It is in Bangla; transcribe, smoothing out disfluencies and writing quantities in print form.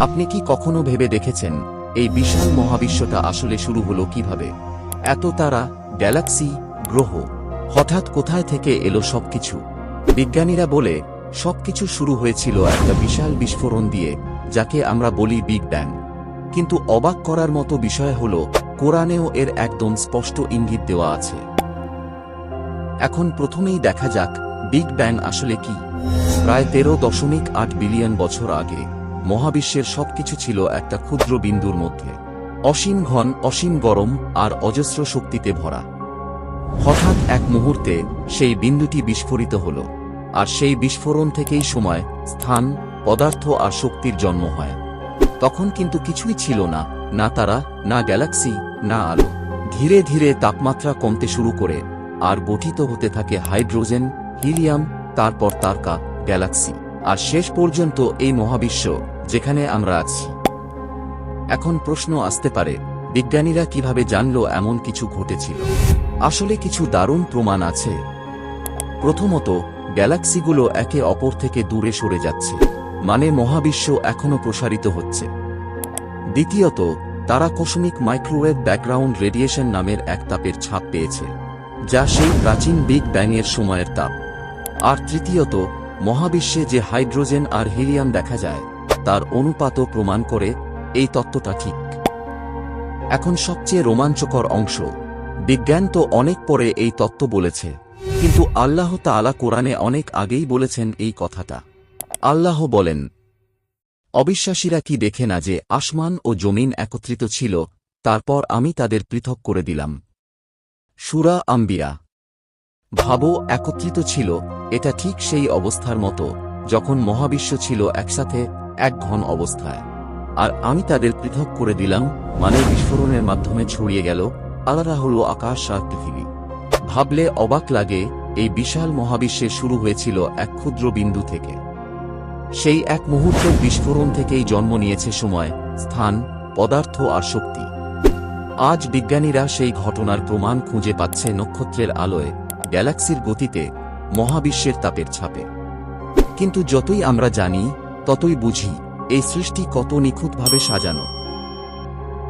আপনি কি কখনো ভেবে দেখেছেন এই বিশাল মহাবিশ্বটা আসলে শুরু হলো কিভাবে? এত তারা, গ্যালাক্সি, গ্রহ, হঠাৎ কোথায় থেকে এলো সবকিছু? বিজ্ঞানীরা বলে সবকিছু শুরু হয়েছিল একটা বিশাল বিস্ফোরণ দিয়ে, যাকে আমরা বলি বিগ ব্যাং। কিন্তু অবাক করার মতো বিষয় হল, কোরআনেও এর একদম স্পষ্ট ইঙ্গিত দেওয়া আছে। এখন প্রথমেই দেখা যাক বিগ ব্যাং আসলে কি। প্রায় 13.8 বিলিয়ন বছর আগে মহাবিশ্বের সবকিছু ছিল একটা ক্ষুদ্র বিন্দুর মধ্যে, অসীম ঘন, অসীম গরম আর অজস্র শক্তিতে ভরা। হঠাৎ এক মুহূর্তে সেই বিন্দুটি বিস্ফোরিত হল, আর সেই বিস্ফোরণ থেকেই সময়, স্থান, পদার্থ আর শক্তির জন্ম হয়। তখন কিন্তু কিছুই ছিল না, না তারা, না গ্যালাক্সি, না আলো। ধীরে ধীরে তাপমাত্রা কমতে শুরু করে, আর গঠিত হতে থাকে হাইড্রোজেন, হিলিয়াম, তারপর তারকা, গ্যালাক্সি, আর শেষ পর্যন্ত এই মহাবিশ্ব যেখানে আমরা আছি। এখন প্রশ্ন আসতে পারে, বিজ্ঞানীরা কিভাবে জানলো এমন কিছু ঘটেছিল? আসলে কিছু দারুণ প্রমাণ আছে। প্রথমত, গ্যালাক্সিগুলো একে অপর থেকে দূরে সরে যাচ্ছে, মানে মহাবিশ্ব এখনো প্রসারিত হচ্ছে। দ্বিতীয়ত, তারা কসমিক মাইক্রোওয়েভ ব্যাকগ্রাউন্ড রেডিয়েশন নামের এক তাপের ছাপ পেয়েছে, যা সেই প্রাচীন বিগ ব্যাংয়ের সময়ের তাপ। আর তৃতীয়ত, মহাবিশ্বে যে হাইড্রোজেন আর হিলিয়াম দেখা যায়, তার অনুপাতও প্রমাণ করে এই তত্ত্বটা ঠিক। এখন সবচেয়ে রোমাঞ্চকর অংশ, বিজ্ঞান তো অনেক পরে এই তত্ত্ব বলেছে, কিন্তু আল্লাহ তাআলা কোরআনে অনেক আগেই বলেছেন এই কথাটা। আল্লাহ বলেন, অবিশ্বাসীরা কি দেখে না যে আসমান ও জমিন একত্রিত ছিল, তারপর আমি তাদের পৃথক করে দিলাম। সূরা আম্বিয়া। ভাবো, একত্রিত ছিল, এটা ঠিক সেই অবস্থার মতো যখন মহাবিশ্ব ছিল একসাথে, এক ঘন অবস্থায়। আর আমি তাদের পৃথক করে দিলাম, মানে বিস্ফোরণের মাধ্যমে ছড়িয়ে গেল। আলাদা হলো আকাশ আর পৃথিবী। ভাবলে অবাক লাগে, এই বিশাল মহাবিশ্বে শুরু হয়েছিল এক ক্ষুদ্র বিন্দু থেকে। সেই এক মুহূর্তের বিস্ফোরণ থেকেই জন্ম নিয়েছে সময়, স্থান, পদার্থ আর শক্তি। আজ বিজ্ঞানীরা সেই ঘটনার প্রমাণ খুঁজে পাচ্ছে নক্ষত্রের আলোয়, গ্যালাক্সির গতিতে, মহাবিশ্বের তাপের ছাপে। কিন্তু যতই আমরা জানি, ততই বুঝি এই সৃষ্টি কত নিখুঁতভাবে সাজানো।